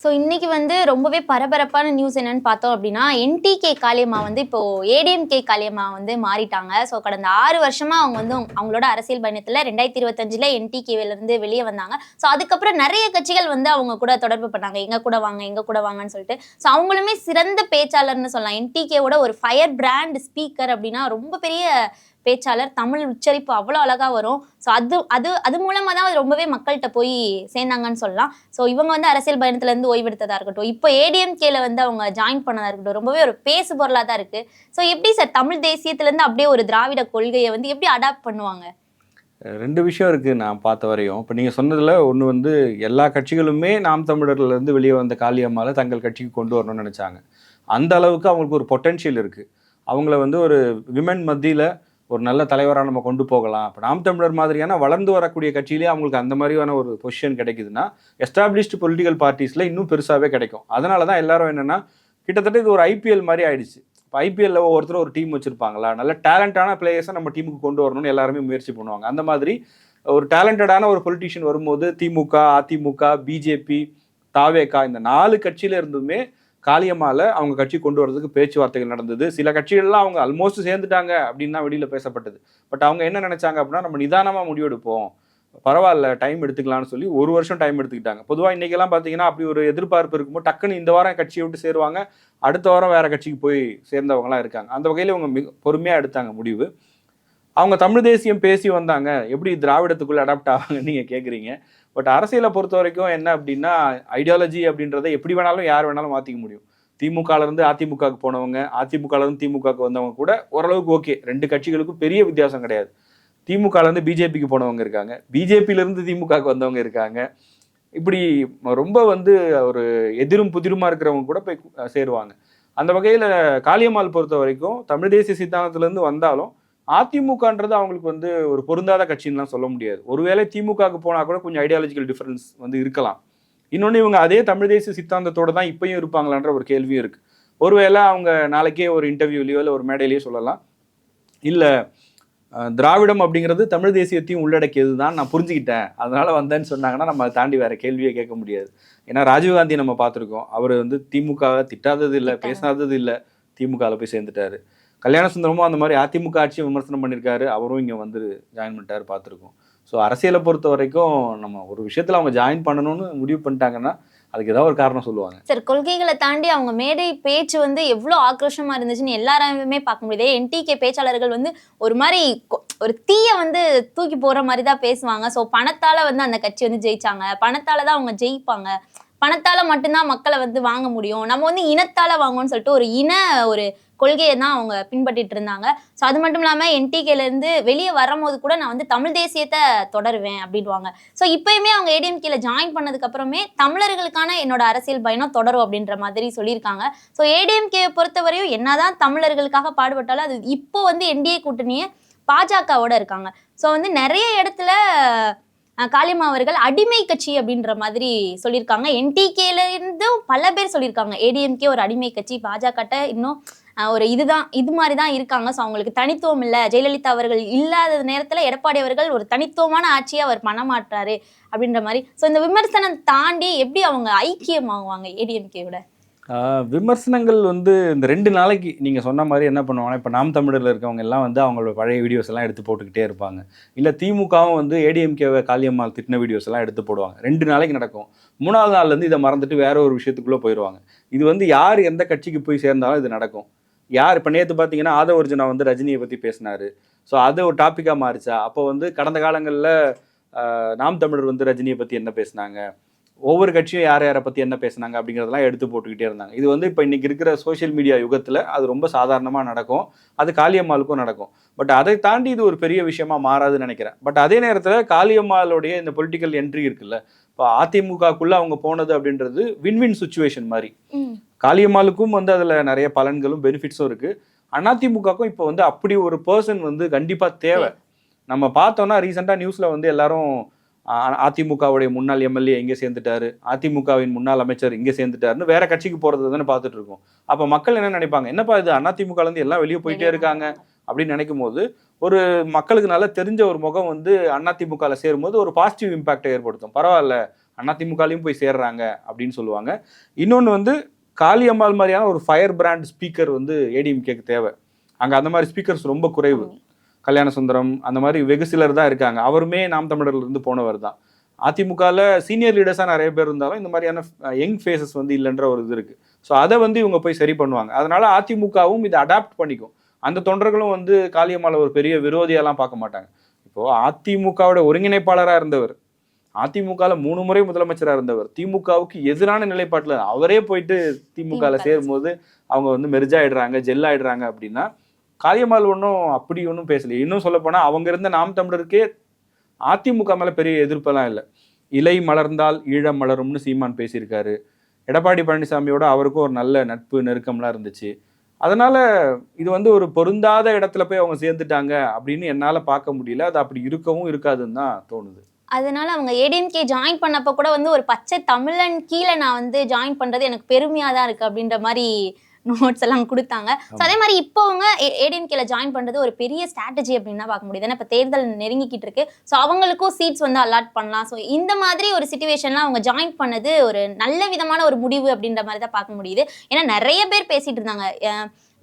So இன்னைக்கு வந்து ரொம்பவே பரபரப்பான நியூஸ் என்னன்னு பார்த்தோம் அப்படின்னா, என்டிகே காளியம்மா வந்து இப்போ ஏடிஎம்கே காளியம்மா வந்து மாறிட்டாங்க. ஸோ கடந்த 6 வருஷமா அவங்க வந்து அவங்களோட அரசியல் பயணத்துல 2025ல என்டிகேல இருந்து வெளிய வந்தாங்க. ஸோ அதுக்கப்புறம் நெறைய கட்சிகள் வந்து அவங்க கூட தொடர்பு பட்டாங்க. எங்க கூட வாங்க, எங்க கூட வாங்கன்னு சொல்லிட்டு. ஸோ அவங்களுமே சிறந்த பேச்சாளர்ன்னு சொல்லலாம். என்டிகேவோட ஒரு ஃபயர் பிராண்ட் ஸ்பீக்கர் அப்படின்னா ரொம்ப பெரிய பேச்சாளர். தமிழ் உச்சரிப்பு அவ்வளோ அழகா வரும். ஸோ அது அது அது மூலமா தான் ரொம்பவே மக்கள்கிட்ட போய் சேர்ந்தாங்கன்னு சொல்லலாம். ஸோ இவங்க வந்து அரசியல் பயணத்துல இருந்து ஓய்வெடுத்ததா இருக்கட்டும், இப்போ ஏடிஎம்கேல வந்து அவங்க ஜாயின் பண்ணதா இருக்கட்டும், ரொம்பவே ஒரு பேசு பொருளா தான் இருக்கு. ஸோ எப்படி சார் தமிழ் தேசியத்துல இருந்து அப்படியே ஒரு திராவிட கொள்கையை வந்து எப்படி அடாப்ட் பண்ணுவாங்க? 2 விஷயம் இருக்கு நான் பார்த்த வரையும். இப்ப நீங்க சொன்னதுல ஒண்ணு வந்து எல்லா கட்சிகளுமே நாம் தமிழர்ல இருந்து வெளிய வந்த காளியம்மாள தங்கள் கட்சிக்கு கொண்டு வரணும்னு நெனச்சாங்க. அந்த அளவுக்கு அவங்களுக்கு ஒரு பொட்டன்ஷியல் இருக்கு. அவங்கள வந்து ஒரு விமென் மத்தியில ஒரு நல்ல தலைவரா நம்ம கொண்டு போகலாம். இப்ப நாம் தமிழர் மாதிரியான வளர்ந்து வரக்கூடிய கட்சியிலேயே அவங்களுக்கு அந்த மாதிரியான ஒரு பொசிஷன் கிடைக்குதுன்னா, எஸ்டாப்ளிஷ்டு பொலிட்டிக்கல் பார்ட்டிஸ்ல இன்னும் பெருசாவே கிடைக்கும். அதனால தான் எல்லாரும் என்னன்னா, கிட்டத்தட்ட இது ஒரு ஐபிஎல் மாரி ஆயிடுச்சு. இப்போ ஐபிஎல்ல ஒவ்வொருத்தரும் ஒரு டீம் வச்சிருப்பாங்களா, நல்ல டேலண்டான பிளேயர்ஸை நம்ம டீமுக்கு கொண்டு வரணும்னு எல்லாருமே முயற்சி பண்ணுவாங்க. அந்த மாதிரி ஒரு டேலண்டடான ஒரு பொலிட்டிஷியன் வரும்போது திமுக, அதிமுக, பிஜேபி, தாவேகா இந்த 4 கட்சியில இருந்துமே காளியம்மால அவங்க கட்சி கொண்டு வரதுக்கு பேச்சுவார்த்தைகள் நடந்தது. சில கட்சிகள்லாம் அவங்க ஆல்மோஸ்ட் சேர்ந்துட்டாங்க அப்படின்னு தான் வெளியில பேசப்பட்டது. பட் அவங்க என்ன நினைச்சாங்க அப்படின்னா, நம்ம நிதானமா முடிவெடுப்போம், பரவாயில்ல டைம் எடுத்துக்கலாம்னு சொல்லி 1 வருஷம் டைம் எடுத்துக்கிட்டாங்க. பொதுவாக இன்னைக்கெல்லாம் பார்த்தீங்கன்னா அப்படி ஒரு எதிர்பார்ப்பு இருக்கும்போது டக்குன்னு இந்த வாரம் கட்சியை விட்டு சேருவாங்க, அடுத்த வாரம் வேற கட்சிக்கு போய் சேர்ந்தவங்கலாம் இருக்காங்க. அந்த வகையில் இவங்க மிக பொறுமையாக எடுத்தாங்க முடிவு. அவங்க தமிழ் தேசியம் பேசி வந்தாங்க, எப்படி திராவிடத்துக்குள்ள அடாப்ட் ஆவாங்கன்னு நீங்கள் கேட்குறீங்க. பட் அரசியலை பொறுத்த வரைக்கும் என்ன அப்படின்னா, ஐடியாலஜி அப்படின்றத எப்படி வேணாலும் யார் வேணாலும் மாற்றிக்க முடியும். திமுகலேருந்து அதிமுகவுக்கு போனவங்க, அதிமுகலேருந்து திமுகவுக்கு வந்தவங்க கூட ஓரளவுக்கு ஓகே, 2 கட்சிகளுக்கும் பெரிய வித்தியாசம் கிடையாது. திமுகலேருந்து பிஜேபிக்கு போனவங்க இருக்காங்க, பிஜேபியிலேருந்து திமுகவுக்கு வந்தவங்க இருக்காங்க. இப்படி ரொம்ப வந்து ஒரு எதிரும் புதிருமா இருக்கிறவங்க கூட போய் சேருவாங்க. அந்த வகையில் காளியம்மாள் பொறுத்த வரைக்கும் தமிழ் தேசிய சித்தாந்தத்திலேருந்து வந்தாலும் அதிமுகன்றது அவங்களுக்கு வந்து ஒரு பொருந்தாத கட்சின்னுலாம் சொல்ல முடியாது. ஒருவேளை திமுகவுக்கு போனால் கூட கொஞ்சம் ஐடியாலஜிக்கல் டிஃபரன்ஸ் வந்து இருக்கலாம். இன்னொன்று இவங்க அதே தமிழ் தேசிய சித்தாந்தத்தோடு தான் இப்பயும் இருப்பாங்களான்ற ஒரு கேள்வியும் இருக்குது. ஒருவேளை அவங்க நாளைக்கே ஒரு இன்டர்வியூலையோ இல்லை ஒரு மேடையிலையோ சொல்லலாம், இல்லை திராவிடம் அப்படிங்கிறது தமிழ் தேசியத்தையும் உள்ளடக்கியது தான் நான் புரிஞ்சுக்கிட்டேன், அதனால வந்தேன்னு சொன்னாங்கன்னா நம்ம அதை தாண்டி வேற கேள்வியே கேட்க முடியாது. ஏன்னா ராஜீவ்காந்தி நம்ம பார்த்துருக்கோம், அவர் வந்து திமுகவை திட்டாதது இல்லை, பேசாதது இல்லை, திமுகவில் போய் சேர்ந்துட்டாரு. கல்யாண சுந்தரமும் அந்த மாதிரி அதிமுக ஆட்சியை விமர்சனம் பண்ணியிருக்காரு, அவரும் இங்கே வந்து ஜாயின் பண்ணிட்டாரு, பார்த்துருக்கோம். ஸோ அரசியலை பொறுத்த வரைக்கும் நம்ம ஒரு விஷயத்தில் அவங்க ஜாயின் பண்ணணும்னு முடிவு பண்ணிட்டாங்கன்னா அதுக்கு ஏதாவது ஒரு காரணம் சொல்லுவாங்க. சார் கொள்கைகளை தாண்டி அவங்க மேடை பேச்சு வந்து எவ்வளோ ஆக்ரோஷமா இருந்துச்சுன்னு எல்லாருமே பார்க்க முடியுது. என்டிகே பேச்சாளர்கள் வந்து ஒரு மாதிரி ஒரு தீய வந்து தூக்கி போற மாதிரி தான் பேசுவாங்க. ஸோ பணத்தால வந்து அந்த கட்சி வந்து ஜெயிச்சாங்க, பணத்தால தான் அவங்க ஜெயிப்பாங்க, பணத்தால மட்டும்தான் மக்களை வந்து வாங்க முடியும், நம்ம வந்து இனத்தால வாங்கணும்னு சொல்லிட்டு ஒரு கொள்கையை தான் அவங்க பின்பற்றிட்டு இருந்தாங்க. ஸோ அது மட்டும் இல்லாமல் என்டிகேல இருந்து வெளியே வரும்போது கூட நான் வந்து தமிழ் தேசியத்தை தொடருவேன் அப்படின்வாங்க. ஸோ இப்பயுமே அவங்க ஏடிஎம்கேல ஜாயின் பண்ணதுக்கு அப்புறமே தமிழர்களுக்கான என்னோட அரசியல் பயணம் தொடரும் அப்படின்ற மாதிரி சொல்லியிருக்காங்க. ஸோ ஏடிஎம்கே பொறுத்தவரையும் என்னதான் தமிழர்களுக்காக பாடுபட்டாலும் அது இப்போ வந்து என்டிஏ கூட்டணியை பாஜகவோட இருக்காங்க. ஸோ வந்து நிறைய இடத்துல காளியம்மா அவர்கள் அடிமை கட்சி அப்படின்ற மாதிரி சொல்லியிருக்காங்க. என்டிகேல இருந்தும் பல பேர் சொல்லியிருக்காங்க ஏடிஎம்கே ஒரு அடிமை கட்சி, பாஜக இன்னும் ஒரு இது மாதிரி தான் இருக்காங்க. ஸோ அவங்களுக்கு தனித்துவம் இல்லை, ஜெயலலிதா அவர்கள் இல்லாத நேரத்தில் எடப்பாடி அவர்கள் ஒரு தனித்துவமான ஆட்சியை அவர் பண்ண மாட்டாரு அப்படின்ற மாதிரி. ஸோ இந்த விமர்சனம் தாண்டி எப்படி அவங்க ஐக்கியமாகுவாங்க ஏடிஎம்கேவோட? விமர்சனங்கள் வந்து இந்த 2 நாளைக்கு நீங்கள் சொன்ன மாதிரி என்ன பண்ணுவாங்கன்னா, இப்போ நாம் தமிழரில் இருக்கவங்க எல்லாம் வந்து அவங்களோட பழைய வீடியோஸ் எல்லாம் எடுத்து போட்டுக்கிட்டே இருப்பாங்க. இல்லை திமுகவும் வந்து ஏடிஎம்கேவை காளியம்மாள் திட்டின வீடியோஸ் எல்லாம் எடுத்து போடுவாங்க. 2 நாளைக்கு நடக்கும். 3வது நாள்லேருந்து இதை மறந்துட்டு வேற ஒரு விஷயத்துக்குள்ளே போயிடுவாங்க. இது வந்து யார் எந்த கட்சிக்கு போய் சேர்ந்தாலும் இது நடக்கும். யார் இப்போ நேற்று பார்த்தீங்கன்னா ஆதவர்ஜுனா வந்து ரஜினியை பற்றி பேசினார். ஸோ அது ஒரு டாப்பிக்காக மாறிச்சா. அப்போ வந்து கடந்த காலங்களில் நாம் தமிழர் வந்து ரஜினியை பற்றி என்ன பேசினாங்க, ஒவ்வொரு கட்சியும் யார் யாரை பற்றி என்ன பேசுனாங்க அப்படிங்கிறதெல்லாம் எடுத்து போட்டுக்கிட்டே இருந்தாங்க. இது வந்து இப்போ இன்றைக்கி இருக்கிற சோஷியல் மீடியா யுகத்தில் அது ரொம்ப சாதாரணமாக நடக்கும். அது காளியம்மாளுக்கும் நடக்கும். பட் அதை தாண்டி இது ஒரு பெரிய விஷயமா மாறாதுன்னு நினைக்கிறேன். பட் அதே நேரத்தில் காளியம்மாளுடைய இந்த பொலிட்டிக்கல் என்ட்ரி இருக்குல்ல, இப்போ அதிமுகக்குள்ளே அவங்க போனது அப்படின்றது வின்வின் சுச்சுவேஷன் மாதிரி. காளியம்மாளுக்கும் வந்து அதில் நிறைய பலன்களும் பெனிஃபிட்ஸும் இருக்குது. அதிமுகவுக்கும் இப்போ வந்து அப்படி ஒரு பர்சன் வந்து கண்டிப்பாக தேவை. நம்ம பார்த்தோன்னா ரீசெண்டாக நியூஸில் வந்து எல்லாரும் அதிமுகவுடைய முன்னாள் எம்எல்ஏ எங்கே சேர்ந்துட்டாரு, அதிமுகவின் முன்னாள் அமைச்சர் இங்கே சேர்ந்துட்டாருன்னு வேற கட்சிக்கு போகிறது தானே பார்த்துட்டு இருக்கோம். அப்போ மக்கள் என்ன நினைப்பாங்க, என்னப்பா இது அதிமுகலேருந்து எல்லாம் வெளியே போயிட்டே இருக்காங்க அப்படின்னு நினைக்கும் போது ஒரு மக்களுக்கு நல்லா தெரிஞ்ச ஒரு முகம் வந்து அதிமுகவில் சேரும்போது ஒரு பாசிட்டிவ் இம்பாக்டை ஏற்படுத்தும். பரவாயில்ல, அதிமுகலையும் போய் சேர்றாங்க அப்படின்னு சொல்லுவாங்க. இன்னொன்று வந்து காளியம்மாள் மாதிரியான ஒரு ஃபயர் பிராண்ட் ஸ்பீக்கர் வந்து ஏடிஎம்கேக்கு தேவை. அங்கே அந்த மாதிரி ஸ்பீக்கர்ஸ் ரொம்ப குறைவு. கல்யாண சுந்தரம் அந்த மாதிரி வெகு சிலர் தான் இருக்காங்க. அவருமே நாம் தமிழர்ல இருந்து போனவர் தான். அதிமுகவில் சீனியர் லீடர்ஸாக நிறைய பேர் இருந்தாலும் இந்த மாதிரியான யங் ஃபேஸஸ் வந்து இல்லைன்ற ஒரு இது இருக்குது. ஸோ அதை வந்து இவங்க போய் சரி பண்ணுவாங்க. அதனால அதிமுகவும் இதை அடாப்ட் பண்ணிக்கும். அந்த தொண்டர்களும் வந்து காளியம்மாளை ஒரு பெரிய விரோதியெல்லாம் பார்க்க மாட்டாங்க. இப்போது அதிமுகவோட ஒருங்கிணைப்பாளராக இருந்தவர், அதிமுகவில் 3 முறை முதலமைச்சராக இருந்தவர், திமுகவுக்கு எதிரான நிலைப்பாட்டில் அவரே போயிட்டு திமுகவில் சேரும்போது அவங்க வந்து மெர்ஜ் ஆயிடுறாங்க, ஜெல் ஆயிடுறாங்க அப்படின்னா காளியம்மாள் அப்படி ஒன்றும் பேசலையே. இன்னும் சொல்லப்போனால் அவங்க இருந்த நாம் தமிழருக்கே அதிமுக மேலே பெரிய எதிர்ப்பெல்லாம் இல்லை. இலை மலர்ந்தால் ஈழம் மலரும்னு சீமான் பேசியிருக்காரு. எடப்பாடி பழனிசாமியோட அவருக்கும் ஒரு நல்ல நட்பு நெருக்கம்லாம் இருந்துச்சு. அதனால இது வந்து ஒரு பொருந்தாத இடத்துல போய் அவங்க சேர்ந்துட்டாங்க அப்படின்னு என்னால் பார்க்க முடியல. அது அப்படி இருக்கவும் இருக்காதுன்னு தான் தோணுது. அதனால அவங்க ஏடிஎம்கே ஜாயின் பண்ணப்போ கூட வந்து ஒரு பச்சை தமிழன் கீழே நான் வந்து ஜாயின் பண்றது எனக்கு பெருமையாக தான் இருக்கு அப்படின்ற மாதிரி நோட்ஸ் எல்லாம் கொடுத்தாங்க. ஸோ அதே மாதிரி இப்போ அவங்க ஏடிஎம்கேல ஜாயின் பண்றது ஒரு பெரிய ஸ்ட்ராட்டஜி அப்படின்னு தான் பார்க்க முடியுது. ஏன்னா இப்போ தேர்தல் நெருங்கிக்கிட்டு இருக்கு. ஸோ அவங்களுக்கும் சீட்ஸ் வந்து அலாட் பண்ணலாம். ஸோ இந்த மாதிரி ஒரு சிச்சுவேஷன்லாம் அவங்க ஜாயின் பண்ணது ஒரு நல்ல விதமான ஒரு முடிவு அப்படின்ற மாதிரி தான் பார்க்க முடியுது. ஏன்னா நிறைய பேர் பேசிட்டு இருந்தாங்க.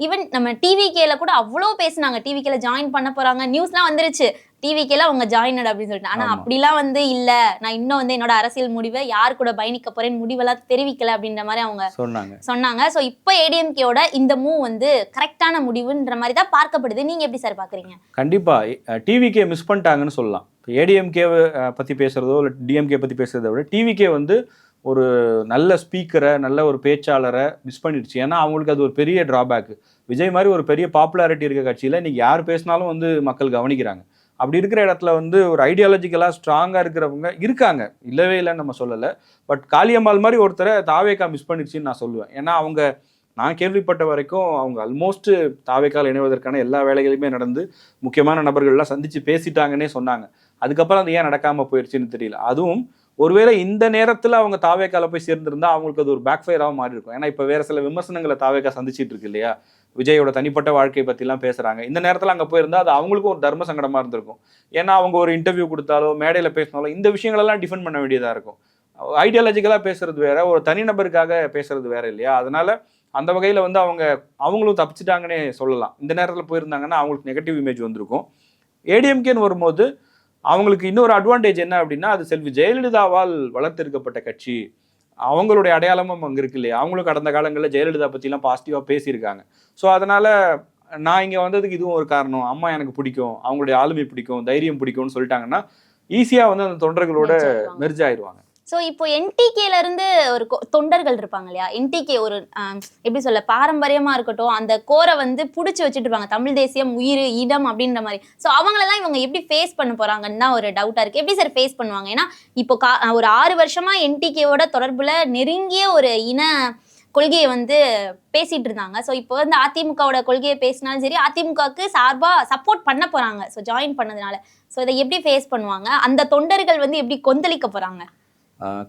ஈவன் நம்ம டிவிகேல கூட அவ்வளோ பேசினாங்க. டிவிகேல ஜாயின் பண்ண போறாங்க, நியூஸ்லாம் வந்துருச்சு, டிவிகேல அவங்க ஜாயினட் அப்படின்னு சொல்லிட்டு. ஆனா அப்படிலாம் வந்து இல்ல, நான் இன்னும் வந்து என்னோட அரசியல் முடிவை யார் கூட பயணிக்க போறேன்னு முடிவெல்லாம் தெரிவிக்கல அப்படின்ற மாதிரி அவங்க சொன்னாங்க. ஸோ இப்போ ஏடிஎம்கேயோட இந்த மூவ் வந்து கரெக்டான முடிவுன்ற மாதிரி தான் பார்க்கப்படுது. நீங்க எப்படி சார் பாக்குறீங்க? கண்டிப்பா டிவிகே மிஸ் பண்ணிட்டாங்கன்னு சொல்லலாம். ஏடிஎம்கே பத்தி பேசுறதோ இல்லை டிஎம்கே பத்தி பேசுறதை விட டிவிகே வந்து ஒரு நல்ல ஸ்பீக்கரை, நல்ல ஒரு பேச்சாளரை மிஸ் பண்ணிடுச்சு. ஏன்னா அவங்களுக்கு அது ஒரு பெரிய ட்ராபேக்கு. விஜய் மாதிரி ஒரு பெரிய பாப்புலாரிட்டி இருக்க கட்சியில் இன்றைக்கி யார் பேசினாலும் வந்து மக்கள் கவனிக்கிறாங்க. அப்படி இருக்கிற இடத்துல வந்து ஒரு ஐடியாலஜிக்கலாக ஸ்ட்ராங்காக இருக்கிறவங்க இருக்காங்க, இல்லவே இல்லைன்னு நம்ம சொல்லலை. பட் காளியம்மாள் மாதிரி ஒருத்தரை தாவேக்கா மிஸ் பண்ணிடுச்சின்னு நான் சொல்லுவேன். ஏன்னா அவங்க, நான் கேள்விப்பட்ட வரைக்கும் அவங்க ஆல்மோஸ்ட் தாவேக்கால் இணைவதற்கான எல்லா வேலைகளுமே நடந்து முக்கியமான நபர்கள்லாம் சந்தித்து பேசிட்டாங்கன்னே சொன்னாங்க. அதுக்கப்புறம் அது ஏன் நடக்காமல் போயிடுச்சுன்னு தெரியல. அதுவும் ஒருவேளை இந்த நேரத்தில் அவங்க தாவேக்கால போய் சேர்ந்திருந்தா அவங்களுக்கு அது ஒரு பேக்ஃபயராக மாறி இருக்கும். ஏன்னா இப்போ வேற சில விமர்சனங்களை தாவேக்கா சந்திச்சிட்டு இருக்கு இல்லையா, விஜயோட தனிப்பட்ட வாழ்க்கை பற்றிலாம் பேசுகிறாங்க. இந்த நேரத்தில் அங்கே போயிருந்தா அது அவங்களுக்கும் ஒரு தர்ம சங்கடமாக இருந்திருக்கும். ஏன்னா அவங்க ஒரு இன்டர்வியூ கொடுத்தாலோ மேடையில் பேசினாலோ இந்த விஷயங்களெல்லாம் டிஃபெண்ட் பண்ண வேண்டியதாக இருக்கும். ஐடியாலஜிக்கலாக பேசுறது வேற, ஒரு தனிநபருக்காக பேசுறது வேற இல்லையா. அதனால அந்த வகையில் வந்து அவங்களும் தப்பிச்சிட்டாங்கன்னே சொல்லலாம். இந்த நேரத்தில் போயிருந்தாங்கன்னா அவங்களுக்கு நெகட்டிவ் இமேஜ் வந்திருக்கும். ஏடிஎம்கேன்னு வரும்போது அவங்களுக்கு இன்னொரு அட்வான்டேஜ் என்ன அப்படின்னா, அது செல்வி ஜெயலலிதாவால் வளர்த்தெடுக்கப்பட்ட கட்சி, அவங்களுடைய அடையாளமும் அங்கே இருக்கு இல்லையா. அவங்களும் கடந்த காலங்களில் ஜெயலலிதா பற்றிலாம் பாசிட்டிவாக பேசியிருக்காங்க. ஸோ அதனால் நான் இங்கே வந்ததுக்கு இதுவும் ஒரு காரணம். அம்மா எனக்கு பிடிக்கும், அவங்களுடைய ஆளுமை பிடிக்கும், தைரியம் பிடிக்கும்னு சொல்லிட்டாங்கன்னா ஈஸியாக வந்து அந்த தொண்டர்களோட மெர்ஜ் ஆயிடுவாங்க. ஸோ இப்போ என்டிகேல இருந்து ஒரு தொண்டர்கள் இருப்பாங்க இல்லையா, என்டிகே ஒரு எப்படி சொல்ல, பாரம்பரியமா இருக்கட்டும், அந்த கோரை வந்து பிடிச்சி வச்சுட்டு இருப்பாங்க, தமிழ் தேசியம் உயிர் இடம் அப்படின்ற மாதிரி. ஸோ அவங்களெல்லாம் இவங்க எப்படி ஃபேஸ் பண்ண போறாங்கன்னு தான் ஒரு டவுட்டா இருக்கு. எப்படி சார் ஃபேஸ் பண்ணுவாங்க? ஏன்னா இப்போ ஒரு 6 வருஷமா என்டிகேவோட தொடர்புல நெருங்கிய ஒரு இன கொள்கையை வந்து பேசிட்டு இருந்தாங்க. ஸோ இப்போ வந்து அதிமுகவோட கொள்கையை பேசினாலும் சரி, அதிமுகவுக்கு சார்பாக சப்போர்ட் பண்ண போறாங்க ஸோ ஜாயின் பண்ணதுனால. ஸோ இதை எப்படி ஃபேஸ் பண்ணுவாங்க? அந்த தொண்டர்கள் வந்து எப்படி கொந்தளிக்க போறாங்க?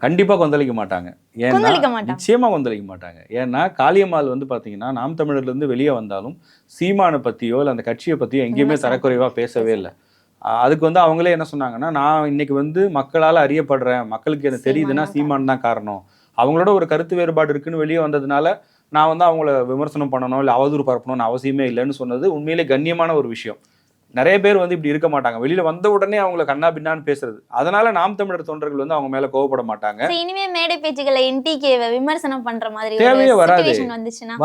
கண்டிப்பாக கொந்தளிக்க மாட்டாங்க. ஏன்னா நிச்சயமாக கொந்தளிக்க மாட்டாங்க. ஏன்னா காளியம்மாள் வந்து பார்த்தீங்கன்னா நாம் தமிழர்லேருந்து வெளியே வந்தாலும் சீமானை பற்றியோ இல்லை அந்த கட்சியை பற்றியோ எங்கேயுமே தரக்குறைவாக பேசவே இல்லை. அதுக்கு வந்து அவங்களே என்ன சொன்னாங்கன்னா, நான் இன்னைக்கு வந்து மக்களால் அறியப்படுறேன், மக்களுக்கு எனக்கு தெரியுதுன்னா சீமான் தான் காரணம். அவங்களோட ஒரு கருத்து வேறுபாடு இருக்குன்னு வெளியே வந்ததுனால நான் வந்து அவங்கள விமர்சனம் பண்ணணும் இல்லை அவதூறு பரப்பணும்னு அவசியமே இல்லைன்னு சொன்னது உண்மையிலே கண்ணியமான ஒரு விஷயம். நிறைய பேர் வந்து இப்படி இருக்க மாட்டாங்க, வெளியில வந்த உடனே அவங்கள கண்ணா பின்னான்னு பேசுறது. அதனால நாம் தமிழர் தொண்டர்கள் வந்து அவங்க மேல கோவப்பட மாட்டாங்க. இனிமே மேடை பேச்சுகளை என்டிகேவை விமர்சனம் பண்ற மாதிரி தேவையே வராது,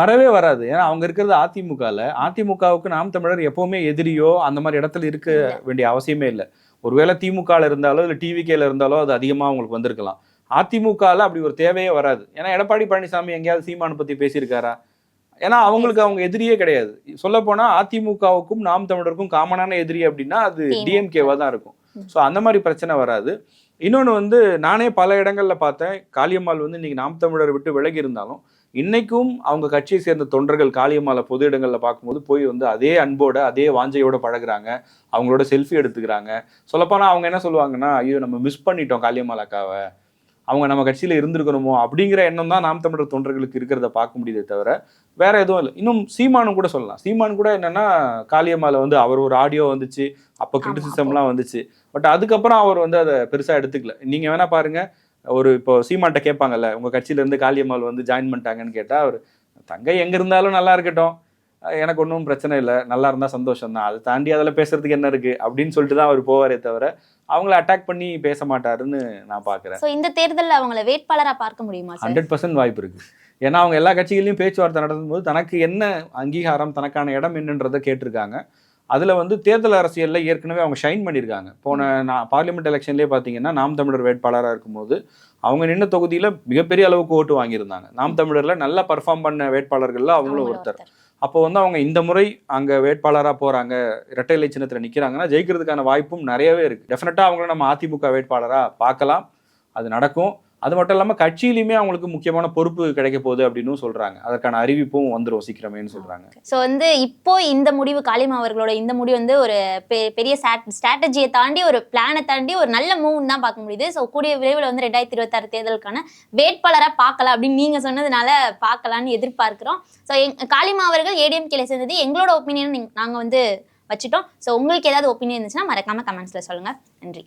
வரவே வராது. ஏன்னா அவங்க இருக்கிறது அதிமுகல. அதிமுகவுக்கு நாம் தமிழர் எப்பவுமே எதிரியோ அந்த மாதிரி இடத்துல இருக்க வேண்டிய அவசியமே இல்லை. ஒருவேளை திமுகல இருந்தாலோ இல்லை டிவிகேல இருந்தாலோ அது அதிகமா அவங்களுக்கு வந்திருக்கலாம். அதிமுகல அப்படி ஒரு தேவையே வராது. ஏன்னா எடப்பாடி பழனிசாமி எங்கேயாவது சீமானை பத்தி பேசியிருக்காரா? ஏன்னா அவங்களுக்கு அவங்க எதிரியே கிடையாது. சொல்ல போனா அதிமுகவுக்கும் நாம் தமிழருக்கும் காமனான எதிரி அப்படின்னா அது டிஎம்கேவா தான் இருக்கும். ஸோ அந்த மாதிரி பிரச்சனை வராது. இன்னொன்று வந்து நானே பல இடங்கள்ல பார்த்தேன், காளியம்மாள் வந்து இன்னைக்கு நாம் தமிழரை விட்டு விலகி இருந்தாலும் இன்னைக்கும் அவங்க கட்சியை சேர்ந்த தொண்டர்கள் காளியம்மாளை பொது இடங்கள்ல பார்க்கும்போது போய் வந்து அதே அன்போட அதே வாஞ்சையோட பழகுறாங்க, அவங்களோட செல்ஃபி எடுத்துக்கிறாங்க. சொல்லப்போனா அவங்க என்ன சொல்லுவாங்கன்னா, ஐயோ நம்ம மிஸ் பண்ணிட்டோம் காளியம்மாள் அக்காவை, அவங்க நம்ம கட்சியில் இருந்திருக்கணுமோ அப்படிங்கிற எண்ணம் தான் நாம் தமிழர் தொண்டர்களுக்கு இருக்கிறத பார்க்க முடியுதே தவிர வேற எதுவும் இல்லை. இன்னும் சீமானும் கூட சொல்லலாம். சீமான் கூட என்னன்னா, காளியம்மால வந்து அவர் ஒரு ஆடியோ வந்துச்சு, அப்போ கிரிட்டிசிசம்லாம் வந்துச்சு. பட் அதுக்கப்புறம் அவர் வந்து அதை பெருசாக எடுத்துக்கல. நீங்கள் வேணா பாருங்க, ஒரு இப்போ சீமான்ட்ட கேட்பாங்கல்ல, உங்க கட்சியில இருந்து காளியம்மாள் வந்து ஜாயின் பண்ணிட்டாங்கன்னு கேட்டா, அவர் தங்கை எங்க இருந்தாலும் நல்லா இருக்கட்டும், எனக்கு ஒன்றும் பிரச்சனை இல்லை, நல்லா இருந்தா சந்தோஷம் தான், அதை தாண்டி அதில் பேசுறதுக்கு என்ன இருக்கு அப்படின்னு சொல்லிட்டு தான் அவர் போவாரே தவிர அவங்கள அட்டாக் பண்ணி பேச மாட்டாருன்னு நான் பார்க்குறேன். ஸோ இந்த தேர்தலில் அவங்கள வேட்பாளராக பார்க்க முடியுமா சார்? 100% வாய்ப்பு இருக்கு. ஏன்னா அவங்க எல்லா கட்சிகளையும் பேச்சுவார்த்தை நடத்தும்போது தனக்கு என்ன அங்கீகாரம், தனக்கான இடம் என்னன்றதை கேட்டிருக்காங்க. அதில் வந்து தேர்தல் அரசியலில் ஏற்கனவே அவங்க ஷைன் பண்ணியிருக்காங்க. போன பார்லிமெண்ட் எலெக்ஷன்லேயே பார்த்தீங்கன்னா நாம் தமிழர் வேட்பாளராக இருக்கும்போது அவங்க நின்ன தொகுதியில் மிகப்பெரிய அளவுக்கு ஓட்டு வாங்கியிருந்தாங்க. நாம் தமிழரில் நல்லா பர்ஃபார்ம் பண்ண வேட்பாளர்களில் அவங்களும் ஒருத்தர். அப்போ வந்து அவங்க இந்த முறை அங்கே வேட்பாளராக போகிறாங்க, இரட்டை இலை சின்னத்தில் நிற்கிறாங்கன்னா ஜெயிக்கிறதுக்கான வாய்ப்பும் நிறையவே இருக்குது. டெஃபினட்டாக அவங்கள நம்ம அதிமுக வேட்பாளராக பார்க்கலாம், அது நடக்கும். அது மட்டும் இல்லாமல் கட்சியிலையுமே அவங்களுக்கு முக்கியமான பொறுப்பு கிடைக்க போகுது அப்படின்னு சொல்றாங்க. அதற்கான அறிவிப்பும் வந்துடும் சீக்கிரமேன்னு சொல்றாங்க. ஸோ வந்து இப்போ இந்த முடிவு காளியம்மா அவர்களோட இந்த முடிவு வந்து ஒரு பெரிய ஸ்ட்ராட்டஜியை தாண்டி ஒரு பிளானை தாண்டி ஒரு நல்ல மூவ்னு தான் பார்க்க முடியுது. ஸோ கூடிய விரைவில் வந்து 2026 தேர்தலுக்கான வேட்பாளராக பார்க்கலாம் அப்படின்னு நீங்க சொன்னதுனால பார்க்கலான்னு எதிர்பார்க்கிறோம். ஸோ காளியம்மா அவர்கள் ஏடிஎம்கேல சேர்ந்தது எங்களோட ஒப்பீனியன் நாங்கள் வந்து வச்சுட்டோம். ஸோ உங்களுக்கு ஏதாவது ஒப்பீனியன் இருந்துச்சுன்னா மறக்காம கமெண்ட்ஸ்ல சொல்லுங்க. நன்றி.